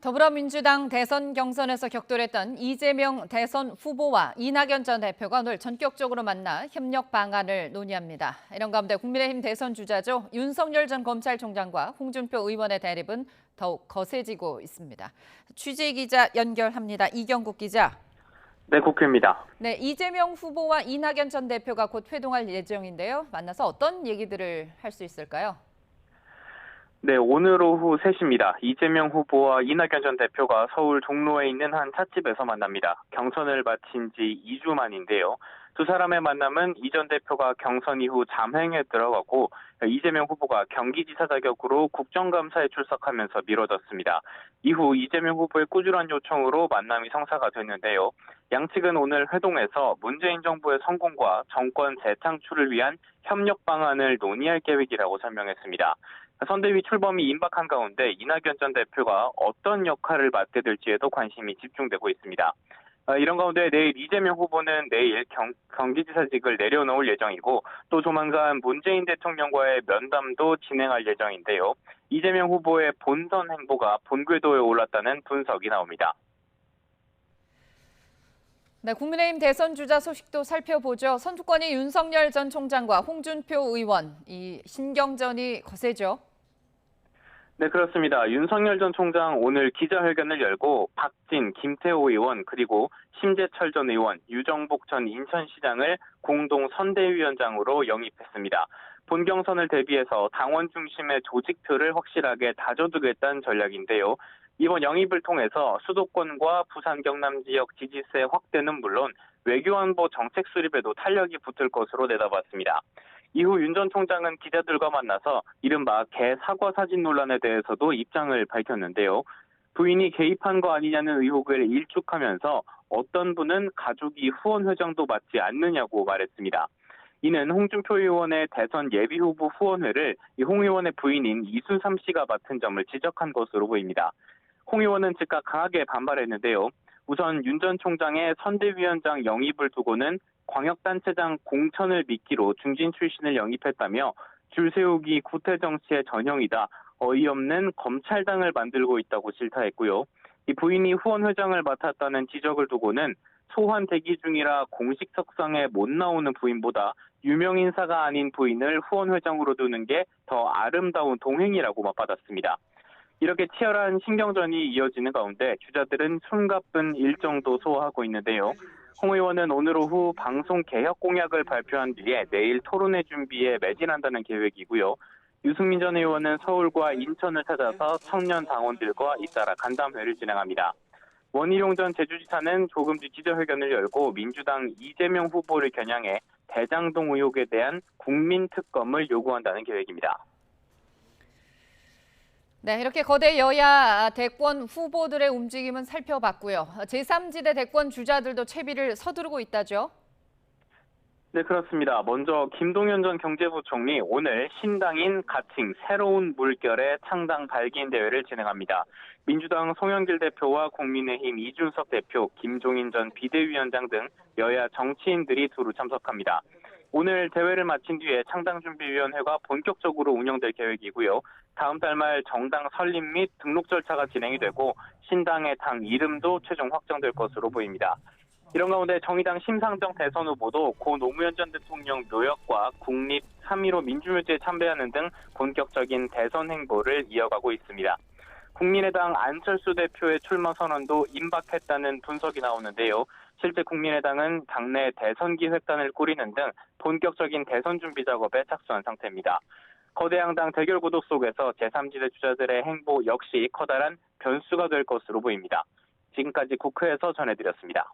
더불어민주당 대선 경선에서 격돌했던 이재명 대선 후보와 이낙연 전 대표가 오늘 전격적으로 만나 협력 방안을 논의합니다. 이런 가운데 국민의힘 대선 주자죠. 윤석열 전 검찰총장과 홍준표 의원의 대립은 더욱 거세지고 있습니다. 취재 기자 연결합니다. 이경국 기자. 네, 국회입니다. 네, 이재명 후보와 이낙연 전 대표가 곧 회동할 예정인데요. 만나서 어떤 얘기들을 할 수 있을까요? 네, 오늘 오후 3시입니다. 이재명 후보와 이낙연 전 대표가 서울 종로에 있는 한 찻집에서 만납니다. 경선을 마친 지 2주 만인데요. 두 사람의 만남은 이 전 대표가 경선 이후 잠행에 들어가고 이재명 후보가 경기지사 자격으로 국정감사에 출석하면서 미뤄졌습니다. 이후 이재명 후보의 꾸준한 요청으로 만남이 성사가 됐는데요. 양측은 오늘 회동에서 문재인 정부의 성공과 정권 재창출을 위한 협력 방안을 논의할 계획이라고 설명했습니다. 선대위 출범이 임박한 가운데 이낙연 전 대표가 어떤 역할을 맡게 될지에도 관심이 집중되고 있습니다. 이런 가운데 내일 이재명 후보는 내일 경기지사직을 내려놓을 예정이고 또 조만간 문재인 대통령과의 면담도 진행할 예정인데요. 이재명 후보의 본선 행보가 본궤도에 올랐다는 분석이 나옵니다. 네, 국민의힘 대선 주자 소식도 살펴보죠. 선두권이 윤석열 전 총장과 홍준표 의원, 이 신경전이 거세죠. 네, 그렇습니다. 윤석열 전 총장 오늘 기자회견을 열고 박진, 김태호 의원 그리고 심재철 전 의원, 유정복 전 인천시장을 공동 선대위원장으로 영입했습니다. 본 경선을 대비해서 당원 중심의 조직표를 확실하게 다져두겠다는 전략인데요. 이번 영입을 통해서 수도권과 부산 경남 지역 지지세 확대는 물론 외교안보 정책 수립에도 탄력이 붙을 것으로 내다봤습니다. 이후 윤 전 총장은 기자들과 만나서 이른바 개 사과 사진 논란에 대해서도 입장을 밝혔는데요. 부인이 개입한 거 아니냐는 의혹을 일축하면서 어떤 분은 가족이 후원 회장도 받지 않느냐고 말했습니다. 이는 홍준표 의원의 대선 예비후보 후원회를 홍 의원의 부인인 이순삼 씨가 맡은 점을 지적한 것으로 보입니다. 홍 의원은 즉각 강하게 반발했는데요. 우선 윤 전 총장의 선대위원장 영입을 두고는 광역단체장 공천을 미끼로 중진 출신을 영입했다며 줄 세우기 구태 정치의 전형이다. 어이없는 검찰당을 만들고 있다고 질타했고요. 이 부인이 후원회장을 맡았다는 지적을 두고는 소환 대기 중이라 공식 석상에 못 나오는 부인보다 유명 인사가 아닌 부인을 후원회장으로 두는 게 더 아름다운 동행이라고 맞받았습니다. 이렇게 치열한 신경전이 이어지는 가운데 주자들은 숨가쁜 일정도 소화하고 있는데요. 홍 의원은 오늘 오후 방송 개혁 공약을 발표한 뒤에 내일 토론회 준비에 매진한다는 계획이고요. 유승민 전 의원은 서울과 인천을 찾아서 청년 당원들과 잇따라 간담회를 진행합니다. 원희룡 전 제주지사는 조금 뒤 기자회견을 열고 민주당 이재명 후보를 겨냥해 대장동 의혹에 대한 국민특검을 요구한다는 계획입니다. 네, 이렇게 거대 여야 대권 후보들의 움직임은 살펴봤고요. 제3지대 대권 주자들도 채비를 서두르고 있다죠. 네, 그렇습니다. 먼저 김동연 전 경제부총리 오늘 신당인 가칭 새로운 물결의 창당 발기인 대회를 진행합니다. 민주당 송영길 대표와 국민의힘 이준석 대표, 김종인 전 비대위원장 등 여야 정치인들이 두루 참석합니다. 오늘 대회를 마친 뒤에 창당준비위원회가 본격적으로 운영될 계획이고요. 다음 달 말 정당 설립 및 등록 절차가 진행이 되고 신당의 당 이름도 최종 확정될 것으로 보입니다. 이런 가운데 정의당 심상정 대선 후보도 고 노무현 전 대통령 묘역과 국립 3.15 민주묘지에 참배하는 등 본격적인 대선 행보를 이어가고 있습니다. 국민의당 안철수 대표의 출마 선언도 임박했다는 분석이 나오는데요. 실제 국민의당은 당내 대선 기획단을 꾸리는 등 본격적인 대선 준비 작업에 착수한 상태입니다. 거대 양당 대결 구도 속에서 제3지대 주자들의 행보 역시 커다란 변수가 될 것으로 보입니다. 지금까지 국회에서 전해드렸습니다.